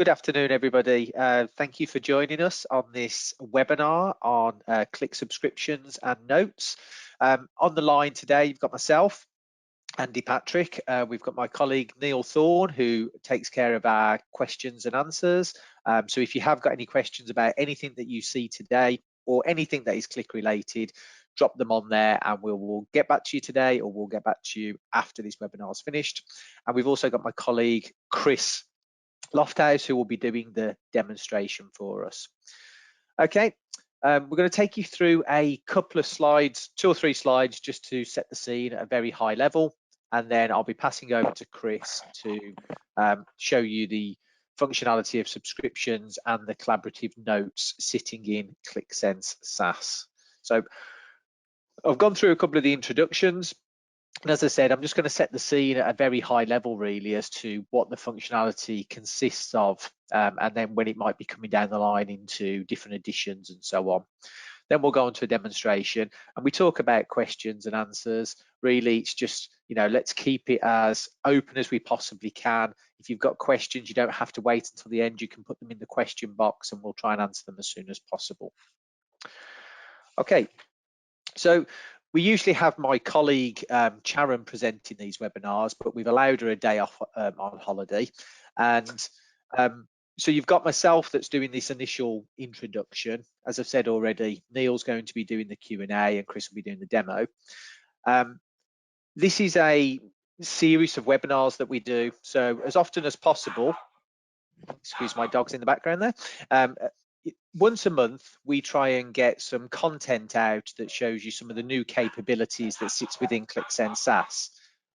Good afternoon, everybody. Thank you for joining us on this webinar on Qlik subscriptions and notes. On the line today, you've got myself, Andy Patrick. We've got my colleague Neil Thorne, who takes care of our questions and answers. So if you have got any questions about anything that you see today or anything that is Qlik related, drop them on there and we'll get back to you today, or we'll get back to you after this webinar is finished. And we've also got my colleague Chris Lofthouse, who will be doing the demonstration for us. Okay, we're going to take you through a couple of slides, 2 or 3 slides, just to set the scene at a very high level, and then I'll be passing over to Chris to show you the functionality of subscriptions and the collaborative notes sitting in Qlik Sense SaaS. So I've gone through a couple of the introductions. And as I said, I'm just going to set the scene at a very high level, really, as to what the functionality consists of, and then when it might be coming down the line into different editions and so on. Then we'll go on to a demonstration and we talk about questions and answers. Really, it's just, let's keep it as open as we possibly can. If you've got questions, you don't have to wait until the end. You can put them in the question box and we'll try and answer them as soon as possible. Okay, so we usually have my colleague Sharon presenting these webinars, but we've allowed her a day off on holiday. And so you've got myself that's doing this initial introduction. As I've said already, Neil's going to be doing the Q&A and Chris will be doing the demo. This is a series of webinars that we do. So as often as possible, excuse my dogs in the background there, once a month we try and get some content out that shows you some of the new capabilities that sits within Qlik Sense SaaS.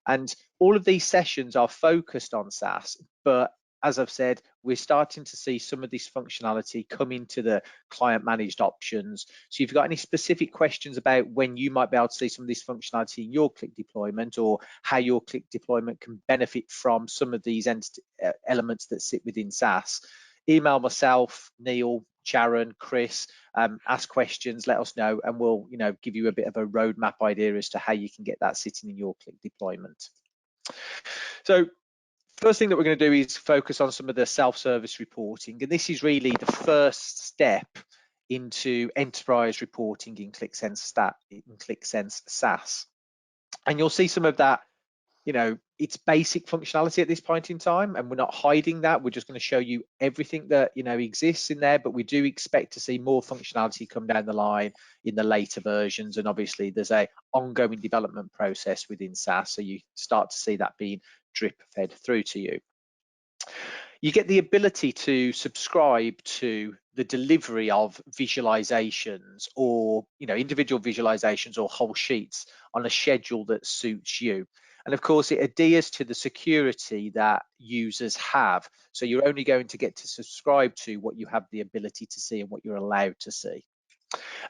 And all of these sessions are focused on SaaS, but as I've said, we're starting to see some of this functionality come into the client managed options. So if you've got any specific questions about when you might be able to see some of this functionality in your Qlik deployment, or how your Qlik deployment can benefit from some of these elements that sit within SaaS, email myself, Neil, Sharon, Chris, ask questions, let us know, and we'll give you a bit of a roadmap idea as to how you can get that sitting in your Qlik deployment. So first thing that we're going to do is focus on some of the self-service reporting, and this is really the first step into enterprise reporting in Qlik Sense SaaS. And you'll see some of that, it's basic functionality at this point in time, and we're not hiding that. We're just going to show you everything that exists in there, but we do expect to see more functionality come down the line in the later versions. And obviously there's a ongoing development process within SaaS, so you start to see that being drip fed through to you. You get the ability to subscribe to the delivery of visualizations, or individual visualizations or whole sheets on a schedule that suits you. And of course, it adheres to the security that users have. So you're only going to get to subscribe to what you have the ability to see and what you're allowed to see.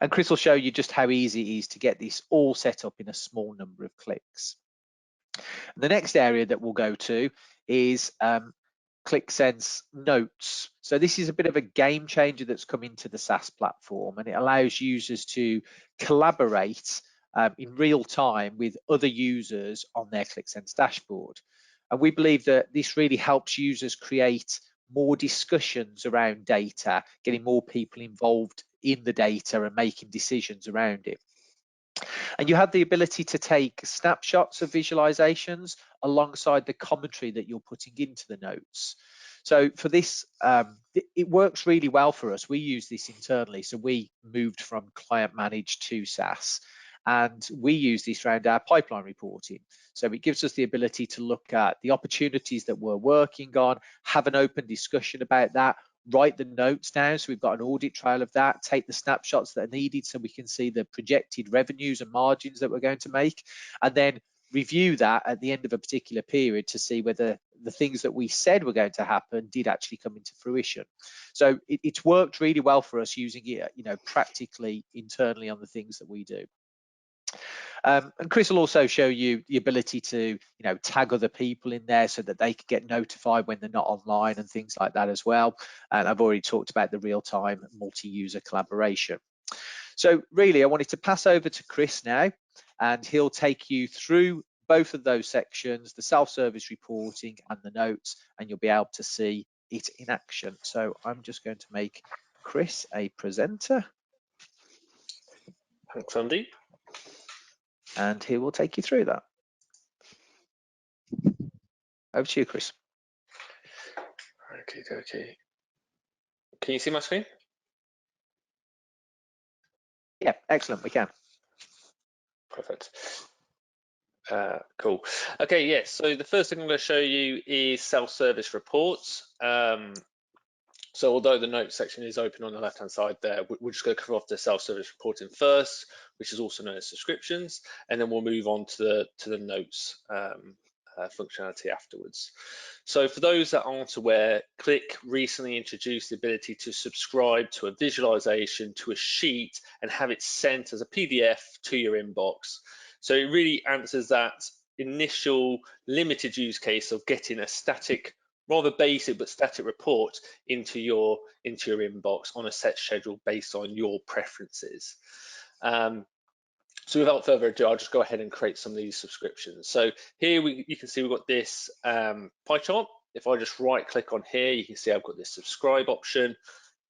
And Chris will show you just how easy it is to get this all set up in a small number of clicks. The next area that we'll go to is Qlik Sense Notes. So this is a bit of a game changer that's come into the SaaS platform, and it allows users to collaborate in real time with other users on their Qlik Sense dashboard. And we believe that this really helps users create more discussions around data, getting more people involved in the data and making decisions around it. And you have the ability to take snapshots of visualizations alongside the commentary that you're putting into the notes. So for this, it works really well for us. We use this internally. So we moved from client managed to SaaS, and we use this around our pipeline reporting. So it gives us the ability to look at the opportunities that we're working on, have an open discussion about that, write the notes down, so we've got an audit trail of that, take the snapshots that are needed so we can see the projected revenues and margins that we're going to make, and then review that at the end of a particular period to see whether the things that we said were going to happen did actually come into fruition. So it's worked really well for us using it, practically internally on the things that we do. And Chris will also show you the ability to, tag other people in there so that they can get notified when they're not online and things like that as well. And I've already talked about the real-time multi-user collaboration. So really, I wanted to pass over to Chris now, and he'll take you through both of those sections, the self-service reporting and the notes, and you'll be able to see it in action. So I'm just going to make Chris a presenter. Thanks, Andy. And he will take you through that. Over to you, Chris. Okay. Can you see my screen? Yeah, excellent, we can. Perfect. Cool. Okay, yes. So the first thing I'm going to show you is self-service reports. So although the notes section is open on the left-hand side there, we're just going to cover off the self-service reporting first, which is also known as subscriptions, and then we'll move on to the notes functionality afterwards. So for those that aren't aware, Qlik recently introduced the ability to subscribe to a visualization, to a sheet, and have it sent as a PDF to your inbox. So it really answers that initial limited use case of getting a static, rather basic but static report into your inbox on a set schedule based on your preferences. So without further ado, I'll just go ahead and create some of these subscriptions. So here you can see we've got this pie chart. If I just right click on here, you can see I've got this subscribe option.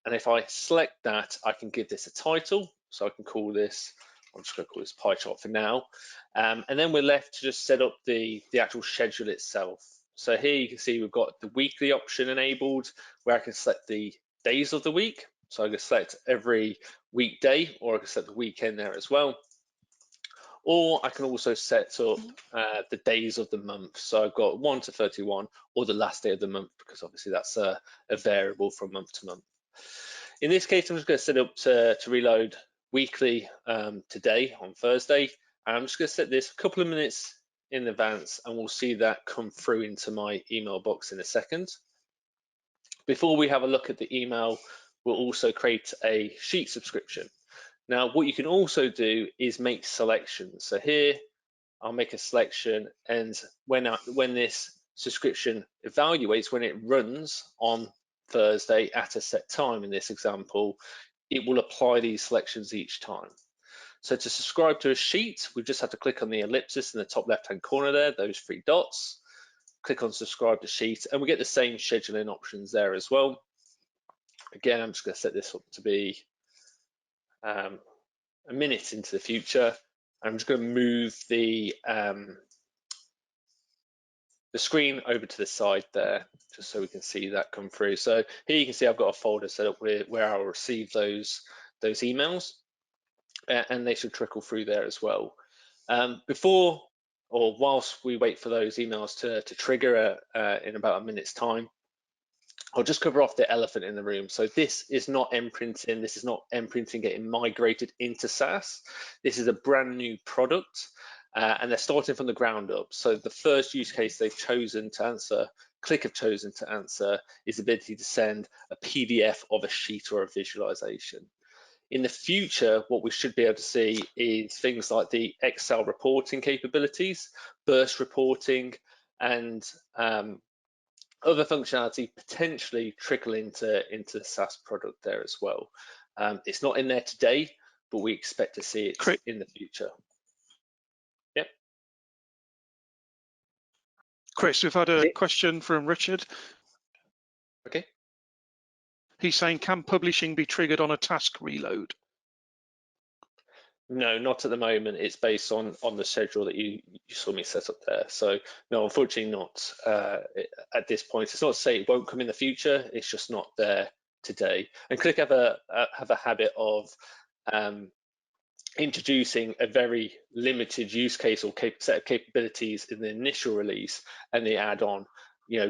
And if I select that, I can give this a title. So I can call this, I'm just going to call this pie chart for now. And then we're left to just set up the actual schedule itself. So here you can see we've got the weekly option enabled, where I can select the days of the week. So I can select every weekday, or I can set the weekend there as well. Or I can also set up the days of the month. So I've got 1 to 31, or the last day of the month, because obviously that's a variable from month to month. In this case, I'm just going to set up to reload weekly today on Thursday. And I'm just going to set this a couple of minutes in advance, and we'll see that come through into my email box in a second. Before we have a look at the email, we'll also create a sheet subscription. Now, what you can also do is make selections. So here, I'll make a selection, and when this subscription evaluates, when it runs on Thursday at a set time in this example, it will apply these selections each time. So to subscribe to a sheet, we just have to click on the ellipsis in the top left-hand corner there, those 3 dots, click on subscribe to sheet, and we get the same scheduling options there as well. Again, I'm just going to set this up to be a minute into the future. I'm just going to move the screen over to the side there, just so we can see that come through. So here you can see I've got a folder set up where I'll receive those emails, and they should trickle through there as well. Before or whilst we wait for those emails to trigger in about a minute's time, I'll just cover off the elephant in the room. So this is not M-printing. This is not M-printing getting migrated into SaaS. This is a brand new product, and they're starting from the ground up. So the first use case they've chosen to answer, Qlik have chosen to answer, is the ability to send a PDF of a sheet or a visualization. In the future, what we should be able to see is things like the Excel reporting capabilities, burst reporting, and other functionality potentially trickle into the SaaS product there as well. It's not in there today, but we expect to see it in the future. Yep. Chris, we've had a question from Richard. Okay. He's saying, can publishing be triggered on a task reload? No, not at the moment. It's based on the schedule that you saw me set up there. So no, unfortunately not at this point. It's not to say it won't come in the future. It's just not there today. And Qlik have a habit of introducing a very limited use case or set of capabilities in the initial release, and they add on,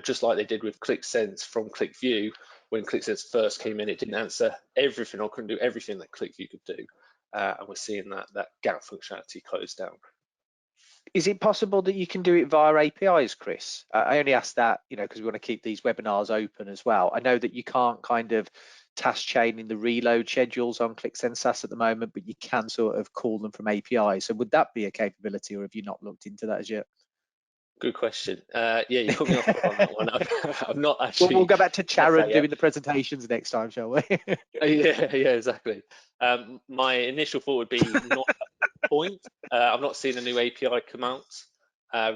just like they did with Qlik Sense from Qlik View. When Qlik Sense first came in, it didn't answer everything or couldn't do everything that Qlik View could do. And we're seeing that gap functionality close down. Is it possible that you can do it via APIs, Chris? I only ask that, because we want to keep these webinars open as well. I know that you can't kind of task chain in the reload schedules on Qlik Sense SaaS at the moment, but you can sort of call them from APIs. So would that be a capability, or have you not looked into that as yet? Good question. Yeah, you put me off on that one. I'm not actually. Well, we'll go back to Sharon doing the presentations next time, shall we? Yeah, exactly. My initial thought would be not at this point. I've not seen a new API come out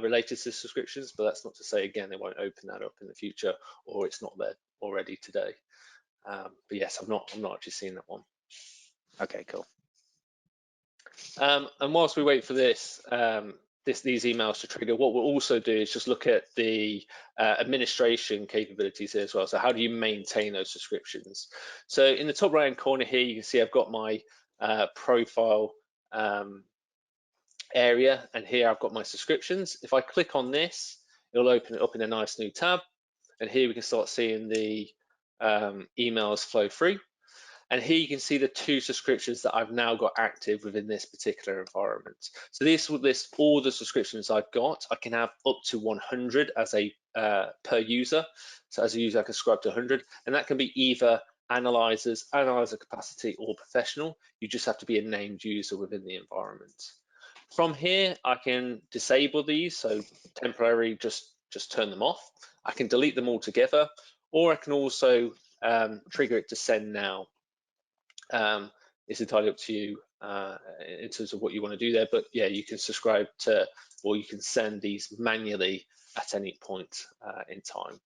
related to subscriptions, but that's not to say, again, they won't open that up in the future, or it's not there already today. But yes, I'm not actually seeing that one. Okay, cool. And whilst we wait for this, these emails to trigger, what we'll also do is just look at the administration capabilities here as well. So how do you maintain those subscriptions? So in the top right hand corner here, you can see I've got my profile area, and here I've got my subscriptions. If I click on this, it'll open it up in a nice new tab, and here we can start seeing the emails flow through. And here you can see the 2 subscriptions that I've now got active within this particular environment. So this will list all the subscriptions I've got. I can have up to 100 as a per user. So as a user, I can subscribe to 100, and that can be either analyzer capacity or professional. You just have to be a named user within the environment. From here, I can disable these, so temporarily just turn them off. I can delete them all together, or I can also trigger it to send now. It's entirely up to you in terms of what you want to do there, but yeah, you can subscribe to, or you can send these manually at any point in time.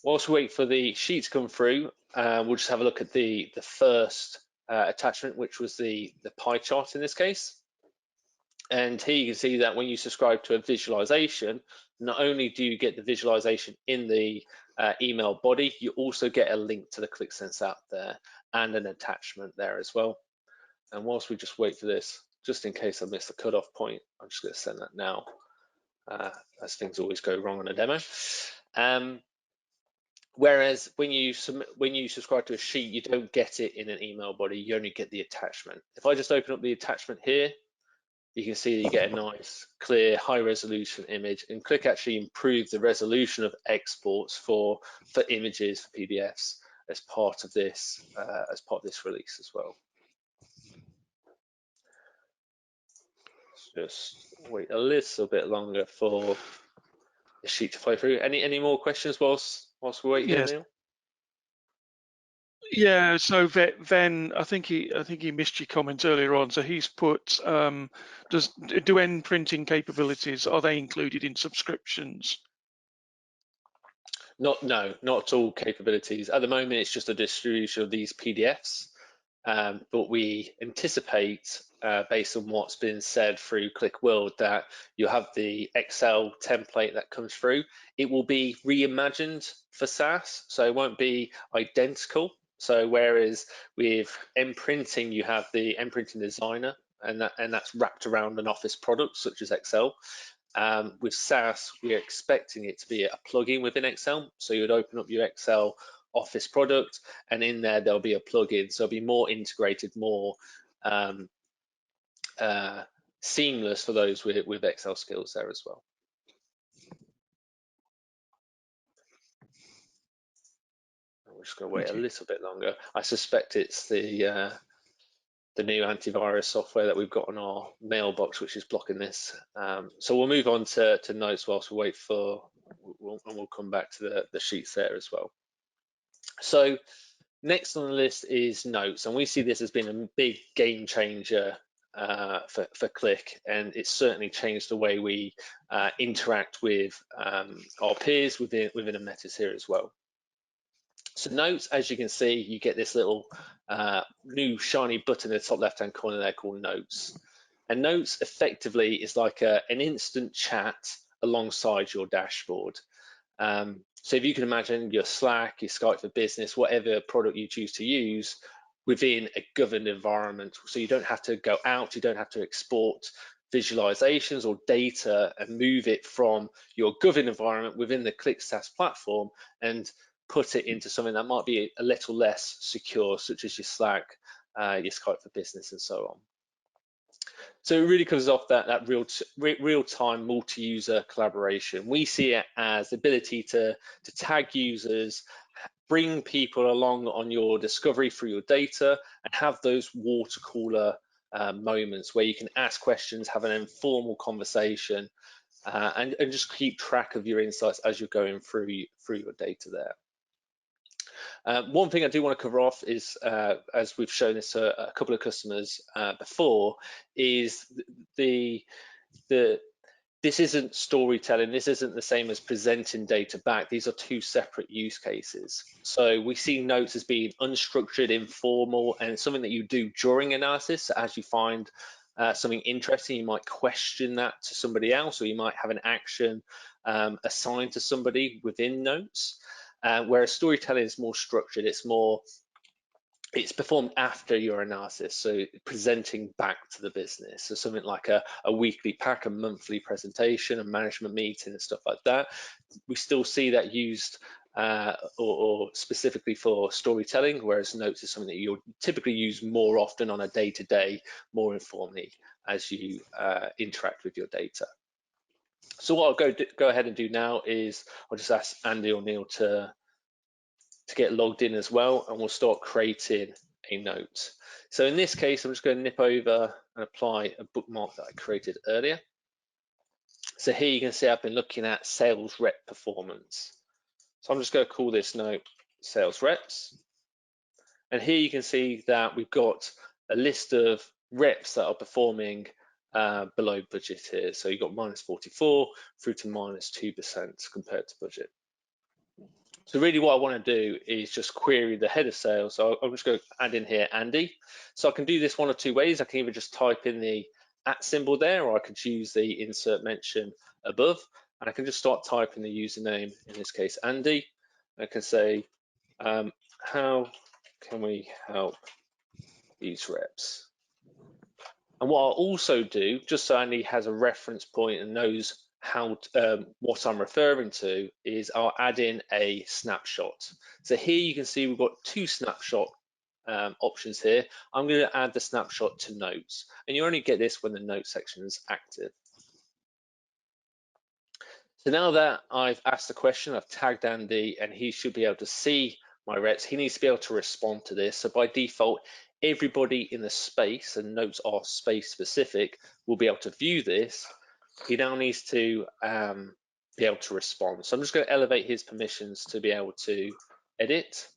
Whilst we wait for the sheet to come through, we'll just have a look at the first attachment, which was the pie chart in this case. And here you can see that when you subscribe to a visualization, not only do you get the visualization in the email body, you also get a link to the Qlik Sense app there and an attachment there as well. And whilst we just wait for this, just in case I missed the cutoff point, I'm just going to send that now, as things always go wrong on a demo. Whereas when you subscribe to a sheet, you don't get it in an email body, you only get the attachment. If I just open up the attachment here, you can see that you get a nice, clear, high-resolution image, and Qlik actually improved the resolution of exports for images, for PDFs, as part of this release as well. Just wait a little bit longer for the sheet to flow through. Any more questions whilst we wait here, Neil? Yeah, so Ven, I think he missed your comment earlier on. So he's put, do end printing capabilities, are they included in subscriptions? No, not all capabilities. At the moment, it's just a distribution of these PDFs, but we anticipate, based on what's been said through Qlik World, that you'll have the Excel template that comes through. It will be reimagined for SaaS, so it won't be identical. So whereas with M-Printing, you have the M-Printing Designer, and that's wrapped around an Office product such as Excel. With SaaS, we're expecting it to be a plugin within Excel. So you would open up your Excel Office product, and in there there'll be a plugin. So it'll be more integrated, more seamless for those with Excel skills there as well. We're just going to wait a little bit longer. I suspect it's the new antivirus software that we've got on our mailbox which is blocking this. So we'll move on to notes whilst we wait for, and we'll come back to the sheets there as well. So next on the list is notes, and we see this as being a big game changer for Qlik, and it's certainly changed the way we interact with our peers within Ometis here as well. So notes, as you can see, you get this little new shiny button in the top left-hand corner there called notes. And notes effectively is like an instant chat alongside your dashboard. So if you can imagine your Slack, your Skype for Business, whatever product you choose to use within a governed environment. So you don't have to go out, you don't have to export visualizations or data and move it from your governed environment within the Qlik SaaS platform and put it into something that might be a little less secure, such as your Slack, your Skype for Business, and so on. So it really comes off that real-time multi-user collaboration. We see it as the ability to tag users, bring people along on your discovery through your data, and have those water cooler moments where you can ask questions, have an informal conversation, and just keep track of your insights as you're going through your data there. One thing I do want to cover off is, as we've shown this to a couple of customers before, is the this isn't storytelling. This isn't the same as presenting data back. These are two separate use cases. So we see notes as being unstructured, informal, and something that you do during analysis. So as you find something interesting, you might question that to somebody else, or you might have an action assigned to somebody within notes. Whereas storytelling is more structured. It's performed after your analysis, so presenting back to the business. So something like a weekly pack, a monthly presentation, a management meeting and stuff like that. We still see that used or specifically for storytelling, whereas notes is something that you'll typically use more often on a day-to-day, more informally as you interact with your data. So what I'll go ahead and do now is I'll just ask Andy or Neil to get logged in as well, and we'll start creating a note. So in this case, I'm just going to nip over and apply a bookmark that I created earlier. So here you can see I've been looking at sales rep performance. So I'm just going to call this note sales reps. And here you can see that we've got a list of reps that are performing below budget here. So you've got -44 through to -2% compared to budget. So really what I want to do is just query the head of sales. So I'm just going to add in here Andy. So I can do this one of two ways. I can either just type in the @ symbol there, or I could choose the insert mention above, and I can just start typing the username, in this case Andy. I can say, how can we help these reps? And what I'll also do, just so Andy has a reference point and knows how what I'm referring to, is I'll add in a snapshot. So here you can see we've got two snapshot options here. I'm going to add the snapshot to notes, and you only get this when the note section is active. So now that I've asked the question, I've tagged Andy, and he should be able to see my reps. He needs to be able to respond to this. So by default, everybody in the space, and notes are space specific, will be able to view this. He now needs to be able to respond. So I'm just going to elevate his permissions to be able to edit.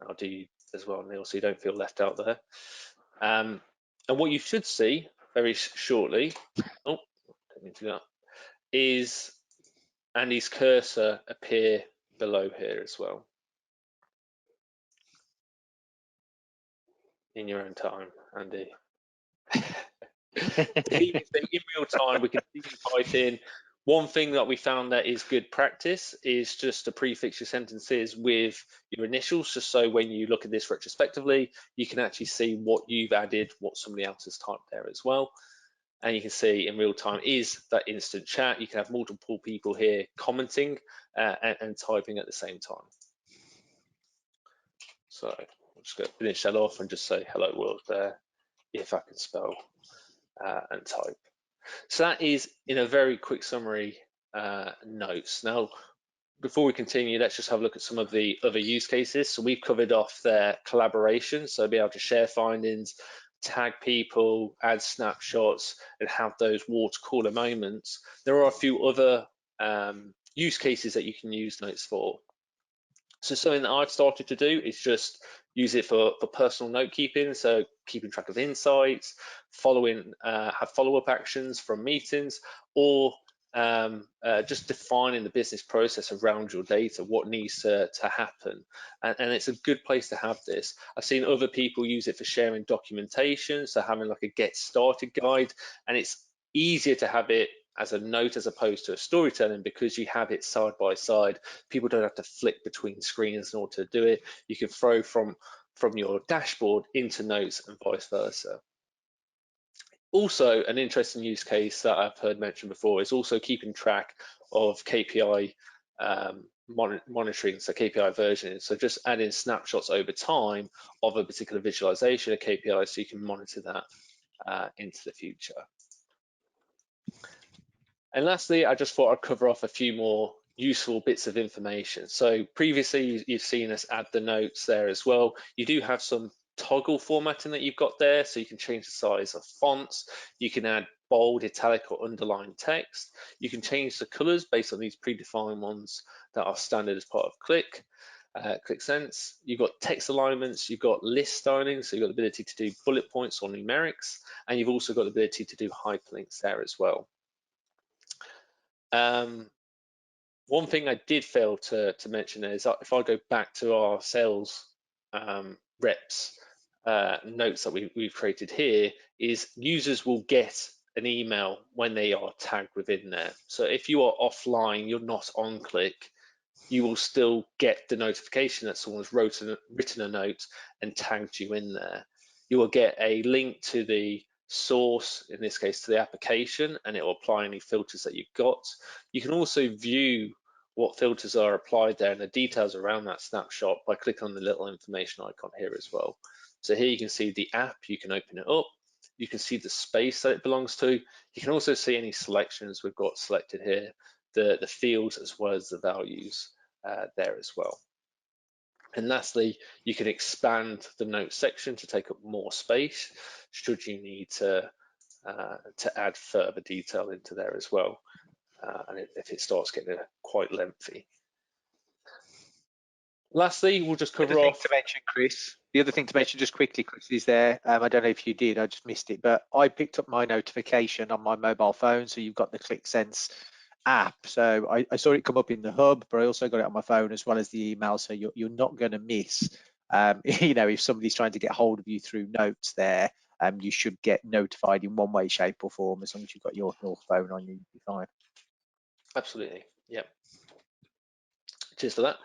I'll do you as well, Neil, so you don't feel left out there. And what you should see very shortly, oh, don't mean to do that, is Andy's cursor appear below here as well. In your own time, Andy. In real time, we can see you type in. One thing that we found that is good practice is just to prefix your sentences with your initials, just so when you look at this retrospectively, you can actually see what you've added, what somebody else has typed there as well. And you can see in real time is that instant chat. You can have multiple people here commenting and typing at the same time. So I'm just going to finish that off and just say hello world there, if I can spell and type. So that is, in a very quick summary, notes. Now, before we continue, let's just have a look at some of the other use cases. So we've covered off their collaboration, so be able to share findings, tag people, add snapshots, and have those water cooler moments. There are a few other use cases that you can use notes for. So something that I've started to do is just use it for personal note keeping, so keeping track of insights, have follow-up actions from meetings, or just defining the business process around your data, what needs to happen. And it's a good place to have this. I've seen other people use it for sharing documentation, so having like a get started guide, and it's easier to have it as a note as opposed to a storytelling because you have it side by side. People don't have to flick between screens in order to do it. You can throw from your dashboard into notes and vice versa. Also, an interesting use case that I've heard mentioned before is also keeping track of KPI monitoring, so KPI versioning. So just adding snapshots over time of a particular visualization of KPI so you can monitor that into the future. And lastly, I just thought I'd cover off a few more useful bits of information. So previously, you've seen us add the notes there as well. You do have some toggle formatting that you've got there, so you can change the size of fonts. You can add bold, italic, or underlined text. You can change the colors based on these predefined ones that are standard as part of Qlik Sense. You've got text alignments, you've got list styling, so you've got the ability to do bullet points or numerics, and you've also got the ability to do hyperlinks there as well. One thing I did fail to mention is if I go back to our sales reps notes that we've created here, is users will get an email when they are tagged within there. So if you are offline, you're not on Qlik, you will still get the notification that someone's written a note and tagged you in there. You will get a link to the source, in this case to the application, and it will apply any filters that you've got. You can also view what filters are applied there and the details around that snapshot by clicking on the little information icon here as well. So here you can see the app, you can open it up, you can see the space that it belongs to. You can also see any selections we've got selected here, the fields as well as the values there as well. And lastly, you can expand the notes section to take up more space should you need to add further detail into there as well, and if it starts getting quite lengthy. Lastly, we'll just cover off. To mention, Chris, the other thing to mention just quickly, Chris, is there, I don't know if you did, I just missed it, but I picked up my notification on my mobile phone. So you've got the Qlik Sense app. So I saw it come up in the hub, but I also got it on my phone as well as the email. So you're not going to miss, you know, if somebody's trying to get hold of you through notes there, you should get notified in one way, shape or form as long as you've got your phone on you. You'll be fine. Absolutely, yeah. Cheers for that.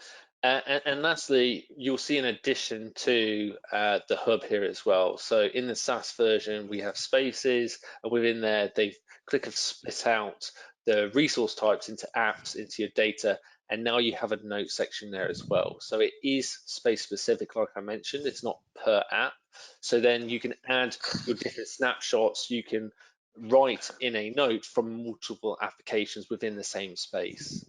And lastly, you'll see an addition to the hub here as well. So in the SaaS version, we have spaces, and within there, Qlik have split out the resource types into apps, into your data, and now you have a note section there as well. So it is space specific, like I mentioned, it's not per app. So then you can add your different snapshots, you can write in a note from multiple applications within the same space,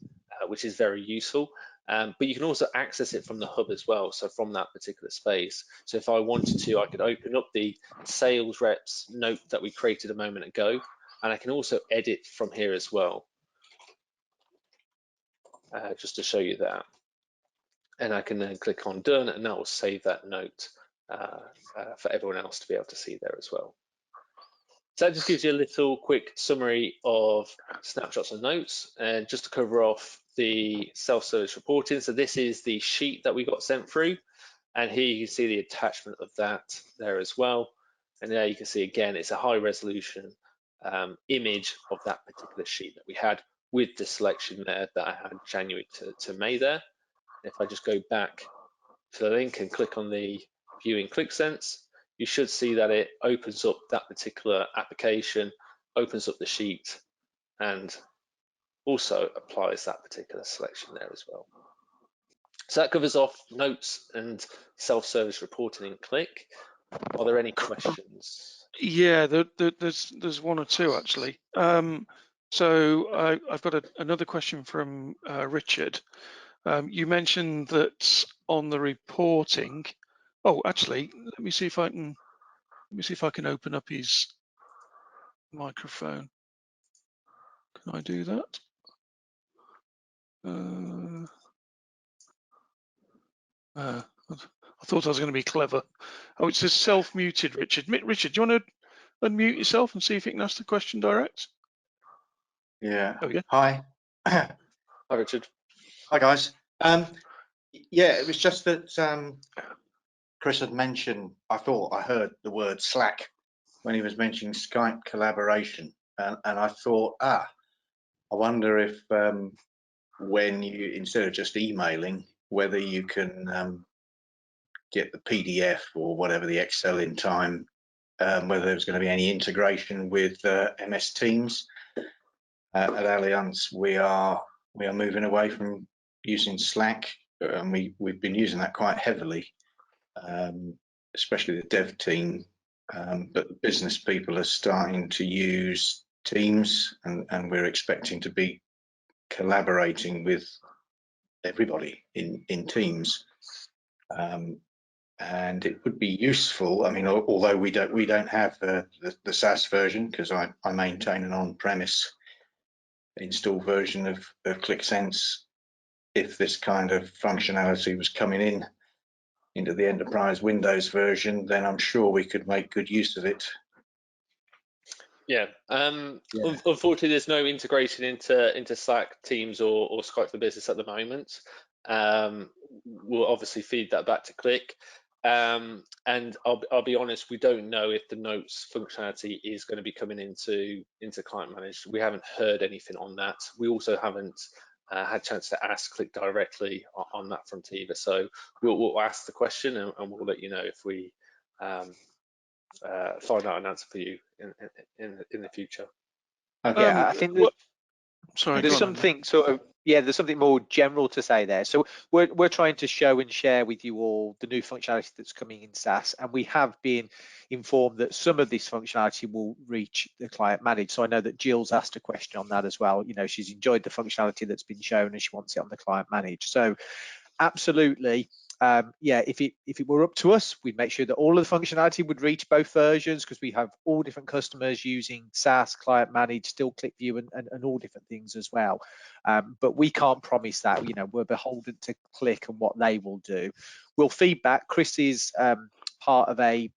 which is very useful. But you can also access it from the hub as well, so from that particular space. So if I wanted to, I could open up the sales reps note that we created a moment ago, and I can also edit from here as well, just to show you that. And I can then click on done, and that will save that note for everyone else to be able to see there as well. So that just gives you a little quick summary of snapshots and notes. And just to cover off the self-service reporting, so this is the sheet that we got sent through, and here you can see the attachment of that there as well. And there you can see again, it's a high resolution image of that particular sheet that we had with the selection there that I had January to May there. If I just go back to the link and click on the viewing Qlik Sense, you should see that it opens up that particular application, opens up the sheet, and also applies that particular selection there as well. So that covers off notes and self-service reporting in Qlik. Are there any questions? Yeah, there's one or two actually. So I've got another question from Richard. You mentioned that on the reporting. Oh, actually, let me see if I can open up his microphone. Can I do that? I thought I was going to be clever. Oh, it says self-muted, Richard. Richard, do you want to unmute yourself and see if you can ask the question direct? Yeah. There we go. Hi. Hi, Richard. Hi, guys. Yeah, it was just that Chris had mentioned, I thought I heard the word Slack when he was mentioning Skype collaboration. And I thought, I wonder if when you, instead of just emailing, whether you can get the PDF or whatever, the Excel in time, whether there's going to be any integration with MS Teams. At Allianz, we are moving away from using Slack, and we've been using that quite heavily, especially the dev team. But the business people are starting to use Teams, and we're expecting to be collaborating with everybody in Teams. And it would be useful. I mean, although we don't have the SaaS version, because I maintain an on-premise install version of Qlik Sense. If this kind of functionality was coming into the enterprise Windows version, then I'm sure we could make good use of it. Yeah. Unfortunately, there's no integration into Slack, Teams, or Skype for Business at the moment. We'll obviously feed that back to Qlik. And I'll be honest, we don't know if the notes functionality is going to be coming into client managed. We haven't heard anything on that. We also haven't had a chance to ask Qlik directly on that front either. So we'll ask the question and we'll let you know if we find out an answer for you in the future. Okay. Yeah, I think that Sorry, there's go on, Andy. something sort of, yeah, there's something more general to say there. So we're trying to show and share with you all the new functionality that's coming in SaaS, and we have been informed that some of this functionality will reach the client managed. So I know that Jill's asked a question on that as well. You know, she's enjoyed the functionality that's been shown and she wants it on the client managed. So absolutely. Yeah, if it were up to us, we'd make sure that all of the functionality would reach both versions, because we have all different customers using SaaS, client managed, still ClickView, and all different things as well. But we can't promise that. You know, we're beholden to Qlik and what they will do. We'll feedback. Chris is part of a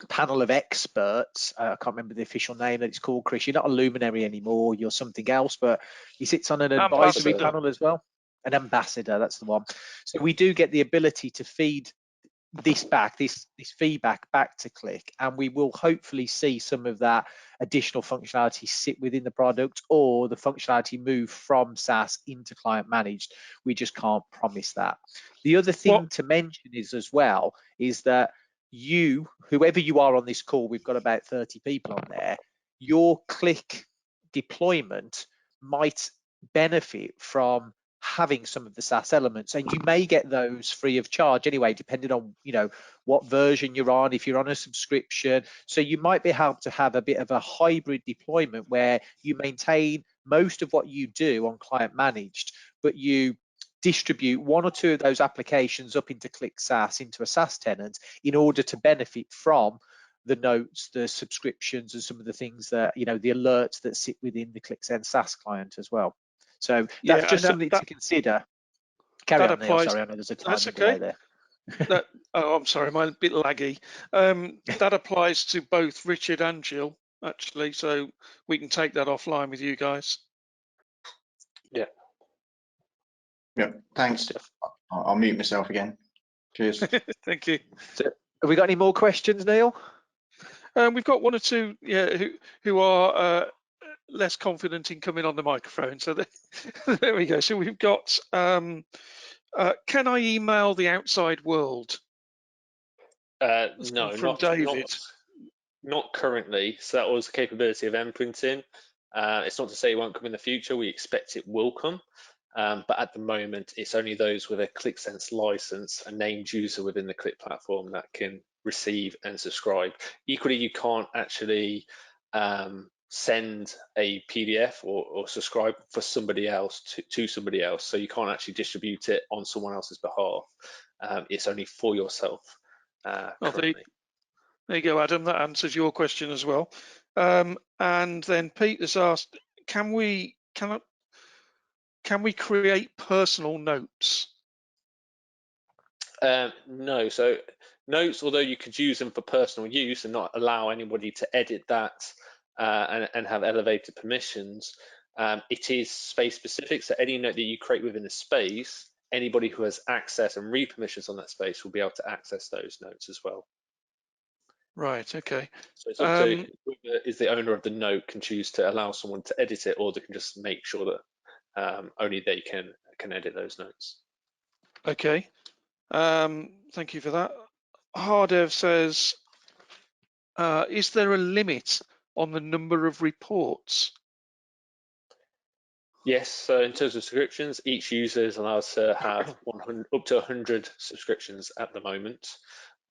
panel of experts. I can't remember the official name that it's called. Chris, you're not a luminary anymore. You're something else, but he sits on an advisory Ambassador. panel as well. An ambassador, that's the one. So we do get the ability to feed this back, this feedback back to Qlik, and we will hopefully see some of that additional functionality sit within the product, or the functionality move from SaaS into client managed. We just can't promise that. The other thing to mention is as well is that you, whoever you are on this call, we've got about 30 people on there, your Qlik deployment might benefit from having some of the SaaS elements, and you may get those free of charge anyway, depending on, you know, what version you're on, if you're on a subscription. So you might be able to have a bit of a hybrid deployment where you maintain most of what you do on client managed, but you distribute one or two of those applications up into Qlik SaaS, into a SaaS tenant, in order to benefit from the notes, the subscriptions, and some of the things that, you know, the alerts that sit within the Qlik Sense SaaS client as well. So that's just something to consider. Carry on, Neil. Sorry, I know there's a timing delay there. I'm sorry, I'm a bit laggy. That applies to both Richard and Jill, actually, so we can take that offline with you guys. Yeah, thanks. I'll mute myself again. Cheers. Thank you. So, have we got any more questions, Neil? We've got one or two, yeah, who are less confident in coming on the microphone. So there we go. So we've got, can I email the outside world? No, from David. Not currently. So that was the capability of endprinting. It's not to say it won't come in the future. We expect it will come. But at the moment, it's only those with a Qlik Sense license, a named user within the Qlik platform, that can receive and subscribe. Equally, you can't actually send a PDF or subscribe for somebody else to somebody else. So you can't actually distribute it on someone else's behalf. It's only for yourself currently. There you go, Adam. That answers your question as well. And then Pete has asked, can we create personal notes? No. So notes, although you could use them for personal use and not allow anybody to edit that and have elevated permissions, it is space specific. So any note that you create within a space, anybody who has access and read permissions on that space will be able to access those notes as well. Right, okay. So it's up to whoever is the owner of the note can choose to allow someone to edit it, or they can just make sure that only they can edit those notes. Okay. Thank you for that. Hardev says, is there a limit on the number of reports? Yes, so in terms of subscriptions, each user is allowed to have up to 100 subscriptions at the moment.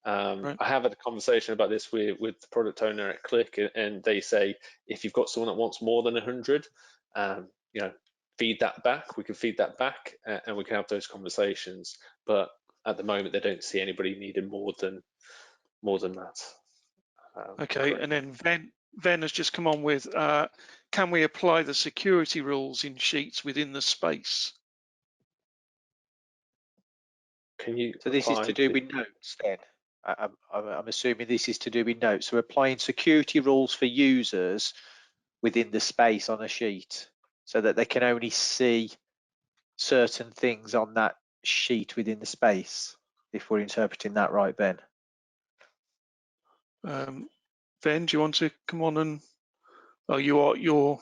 Right. I have had a conversation about this with the product owner at Qlik, and they say if you've got someone that wants more than 100, you know, feed that back. We can feed that back, and we can have those conversations. But at the moment, they don't see anybody needing more than that. Okay, correct. And then Ven has just come on with, can we apply the security rules in Sheets within the space? Can you? So this is to do with notes then? I'm assuming this is to do with notes. So applying security rules for users within the space on a sheet, so that they can only see certain things on that sheet within the space, if we're interpreting that right, Ben. Ben, do you want to come on and, oh, you're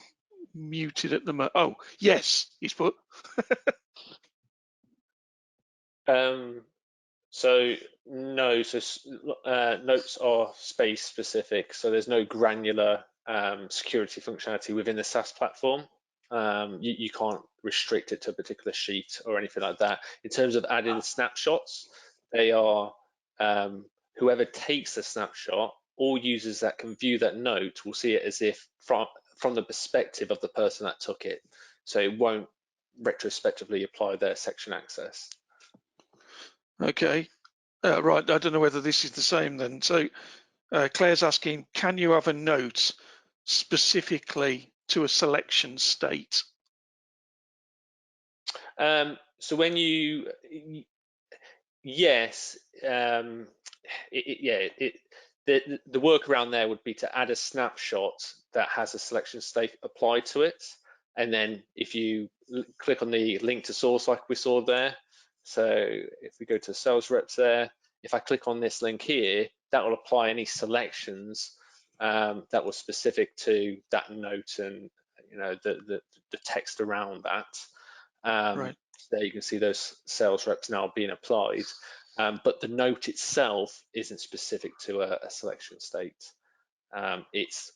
muted at the moment. Oh, yes, he's put. So no, notes are space specific, so there's no granular security functionality within the SaaS platform. You can't restrict it to a particular sheet or anything like that. In terms of adding snapshots, they are whoever takes the snapshot, all users that can view that note will see it as if from the perspective of the person that took it. So it won't retrospectively apply their section access. Okay, right, I don't know whether this is the same then. So Claire's asking, can you have a note specifically to a selection state? So when you, yes, the workaround there would be to add a snapshot that has a selection state applied to it. And then if you click on the link to source like we saw there, so if we go to sales reps there, if I click on this link here, that will apply any selections that was specific to that note and the text around that. Right. There you can see those sales reps now being applied, but the note itself isn't specific to a selection state. It's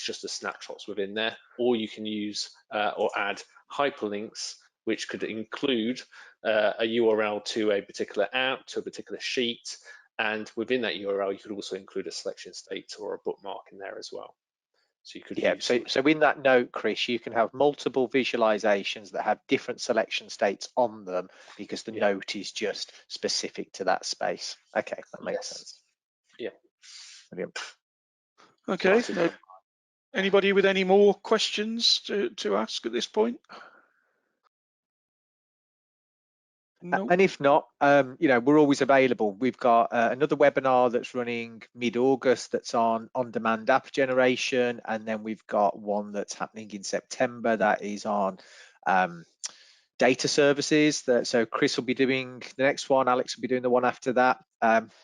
just the snapshots within there, or you can use or add hyperlinks, which could include a URL to a particular app, to a particular sheet, and within that URL, you could also include a selection state or a bookmark in there as well. So you could use so in that note, Chris, you can have multiple visualizations that have different selection states on them because the note is just specific to that space. Okay, that makes sense. Yeah. Brilliant. Okay. Anybody with any more questions to ask at this point? No. And if not, we're always available. We've got another webinar that's running mid-August that's on on-demand app generation, and then we've got one that's happening in September that is on data services. So Chris will be doing the next one, Alex will be doing the one after that.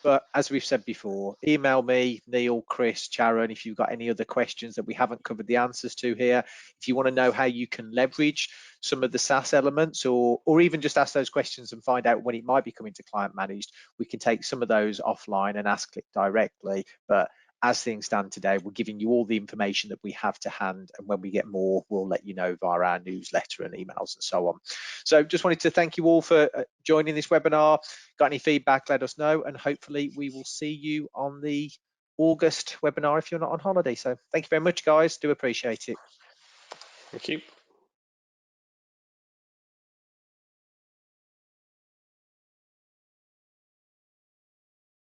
But as we've said before, email me, Neil, Chris, Sharon, if you've got any other questions that we haven't covered the answers to here. If you want to know how you can leverage some of the SaaS elements, or even just ask those questions and find out when it might be coming to client managed, we can take some of those offline and ask Qlik directly. But as things stand today, we're giving you all the information that we have to hand, and when we get more, we'll let you know via our newsletter and emails and so on. So just wanted to thank you all for joining this webinar. Got any feedback, let us know, and hopefully we will see you on the August webinar if you're not on holiday. So thank you very much, guys. Do appreciate it. Thank you.